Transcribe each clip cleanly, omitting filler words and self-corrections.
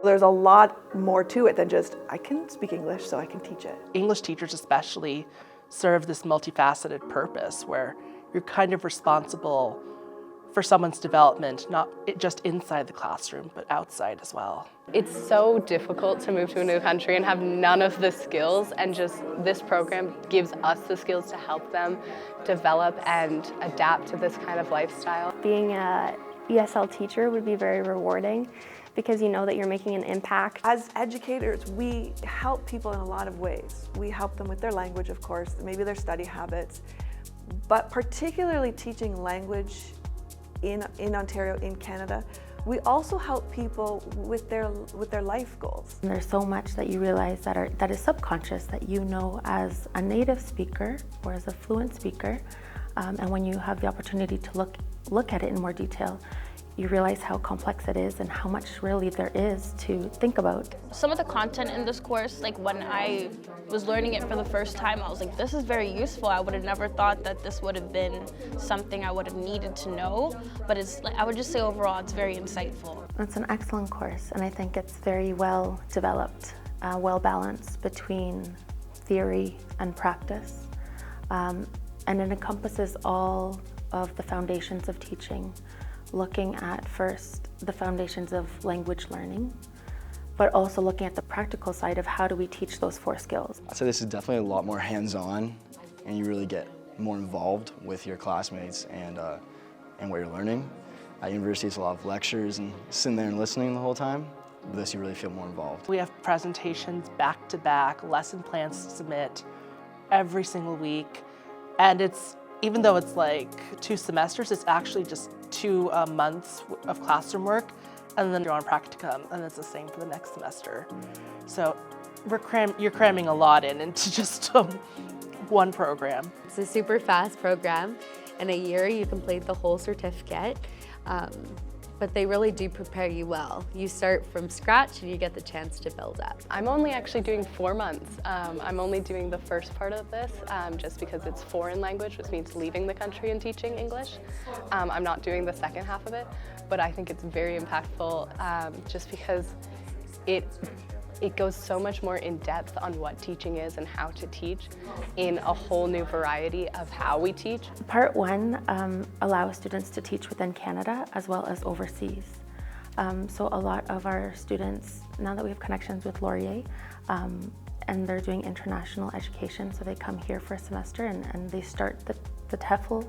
There's a lot more to it than just, I can speak English, so I can teach it. English teachers especially serve this multifaceted purpose where you're kind of responsible for someone's development, not just inside the classroom, but outside as well. It's so difficult to move to a new country and have none of the skills, and just this program gives us the skills to help them develop and adapt to this kind of lifestyle. Being an ESL teacher would be very rewarding because you know that you're making an impact. As educators, we help people in a lot of ways. We help them with their language, of course, maybe their study habits, but particularly teaching language in Ontario, in Canada, we also help people with their life goals. And there's so much that you realize that is subconscious that you know as a native speaker or as a fluent speaker, and when you have the opportunity to look at it in more detail, you realize how complex it is and how much really there is to think about. Some of the content in this course, like when I was learning it for the first time, I was like, this is very useful. I would have never thought that this would have been something I would have needed to know, but it's like, I would just say overall it's very insightful. It's an excellent course, and I think it's very well developed, well balanced between theory and practice, and it encompasses all of the foundations of teaching, looking at first the foundations of language learning, but also looking at the practical side of how do we teach those 4 skills. I'd say this is definitely a lot more hands-on, and you really get more involved with your classmates and what you're learning. At university, it's a lot of lectures and sitting there and listening the whole time. With this, you really feel more involved. We have presentations back-to-back, lesson plans to submit every single week, and even though it's like 2 semesters, it's actually just 2 months of classroom work, and then you're on practicum, and it's the same for the next semester. So you're cramming a lot into just one program. It's a super fast program. In a year, you complete the whole certificate, but they really do prepare you well. You start from scratch and you get the chance to build up. I'm only actually doing 4 months. I'm only doing the first part of this just because it's foreign language, which means leaving the country and teaching English. I'm not doing the second half of it, but I think it's very impactful just because it goes so much more in depth on what teaching is and how to teach in a whole new variety of how we teach. Part 1 allows students to teach within Canada as well as overseas. So a lot of our students, now that we have connections with Laurier, and they're doing international education, so they come here for a semester and they start the TESL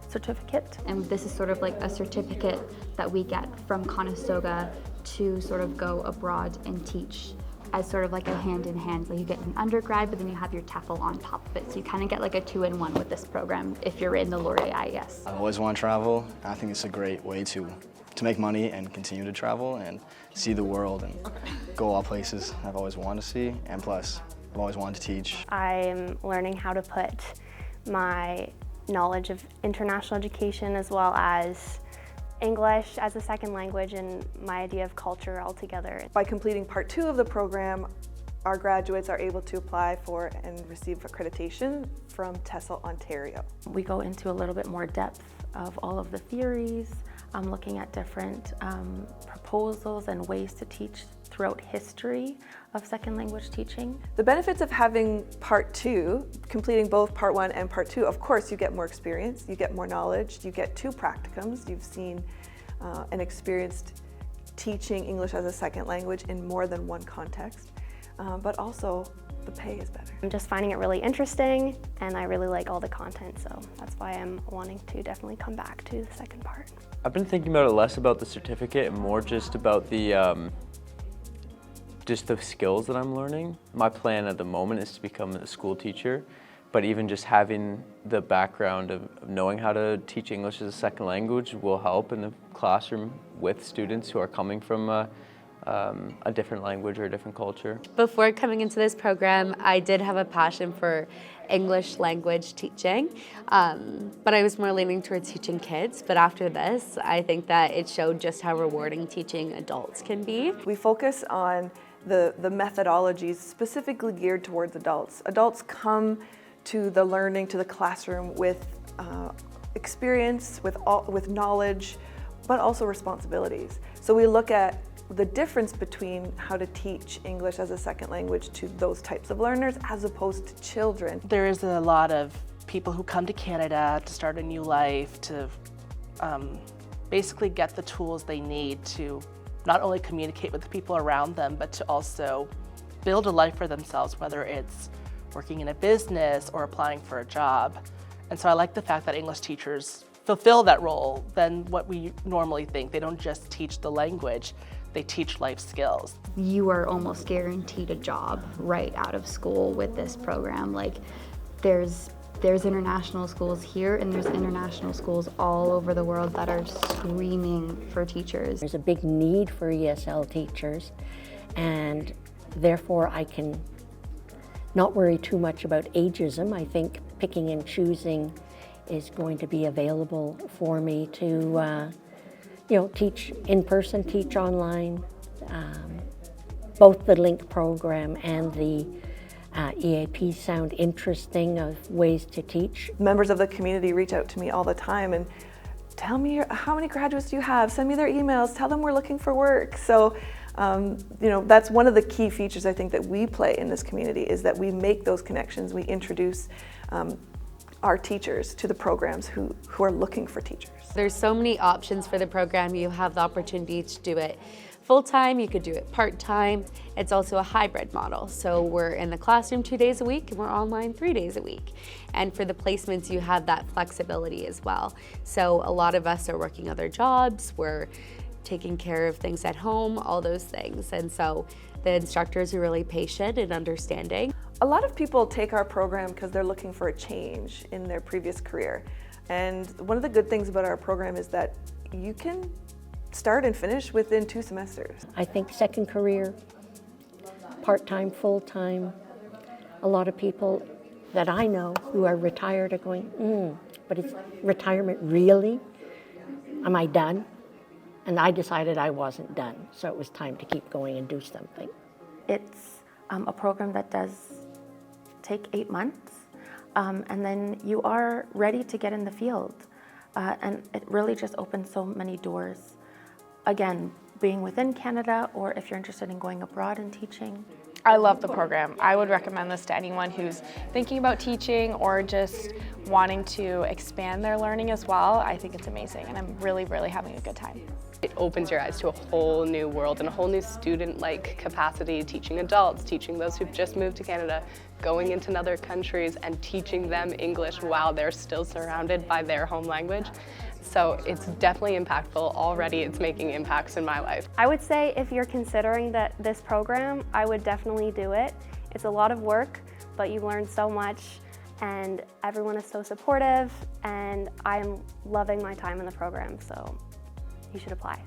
certificate. And this is sort of like a certificate that we get from Conestoga to sort of go abroad and teach as sort of like a hand-in-hand. Like you get an undergrad, but then you have your TESL on top of it. So you kind of get like a 2-in-1 with this program if you're in the Laurier IES. I always want to travel. I think it's a great way to make money and continue to travel and see the world and go all places I've always wanted to see, and plus I've always wanted to teach. I'm learning how to put my knowledge of international education as well as English as a second language and my idea of culture all together. By completing part 2 of the program, our graduates are able to apply for and receive accreditation from TESL Ontario. We go into a little bit more depth of all of the theories, looking at different proposals and ways to teach throughout history of second language teaching. The benefits of having part 2, completing both part 1 and part 2, of course you get more experience, you get more knowledge, you get 2 practicums, you've seen and experienced teaching English as a second language in more than one context, but also the pay is better. I'm just finding it really interesting and I really like all the content, so that's why I'm wanting to definitely come back to the second part. I've been thinking about it less about the certificate and more just about the skills that I'm learning. My plan at the moment is to become a school teacher, but even just having the background of knowing how to teach English as a second language will help in the classroom with students who are coming from a different language or a different culture. Before coming into this program, I did have a passion for English language teaching, but I was more leaning towards teaching kids. But after this, I think that it showed just how rewarding teaching adults can be. We focus on the methodologies specifically geared towards adults. Adults come to the learning, to the classroom with experience, with knowledge, but also responsibilities. So we look at the difference between how to teach English as a second language to those types of learners as opposed to children. There is a lot of people who come to Canada to start a new life, to basically get the tools they need to not only communicate with the people around them, but to also build a life for themselves, whether it's working in a business or applying for a job. And so I like the fact that English teachers fulfill that role than what we normally think. They don't just teach the language, they teach life skills. You are almost guaranteed a job right out of school with this program. Like there's international schools here and there's international schools all over the world that are screaming for teachers. There's a big need for ESL teachers, and therefore I can not worry too much about ageism. I think picking and choosing is going to be available for me to teach in person, teach online. Both the LINK program and the EAP sound interesting of ways to teach. Members of the community reach out to me all the time and tell me how many graduates do you have, send me their emails, tell them we're looking for work. So that's one of the key features I think that we play in this community, is that we make those connections, we introduce our teachers to the programs who are looking for teachers. There's so many options for the program. You have the opportunity to do it full-time, you could do it part-time. It's also a hybrid model. So we're in the classroom 2 days a week and we're online 3 days a week. And for the placements, you have that flexibility as well. So a lot of us are working other jobs, we're taking care of things at home, all those things. And so the instructors are really patient and understanding. A lot of people take our program because they're looking for a change in their previous career. And one of the good things about our program is that you can start and finish within 2 semesters. I think second career, part-time, full-time, a lot of people that I know who are retired are going, but it's retirement really? Am I done? And I decided I wasn't done, so it was time to keep going and do something. It's a program that does take 8 months, and then you are ready to get in the field. And it really just opens so many doors. Again, being within Canada, or if you're interested in going abroad and teaching. I love the program. I would recommend this to anyone who's thinking about teaching or just wanting to expand their learning as well. I think it's amazing, and I'm really, really having a good time. It opens your eyes to a whole new world and a whole new student-like capacity, teaching adults, teaching those who've just moved to Canada, going into other countries and teaching them English while they're still surrounded by their home language. So it's definitely impactful. Already it's making impacts in my life. I would say if you're considering this program, I would definitely do it. It's a lot of work, but you learn so much, and everyone is so supportive, and I'm loving my time in the program, so you should apply.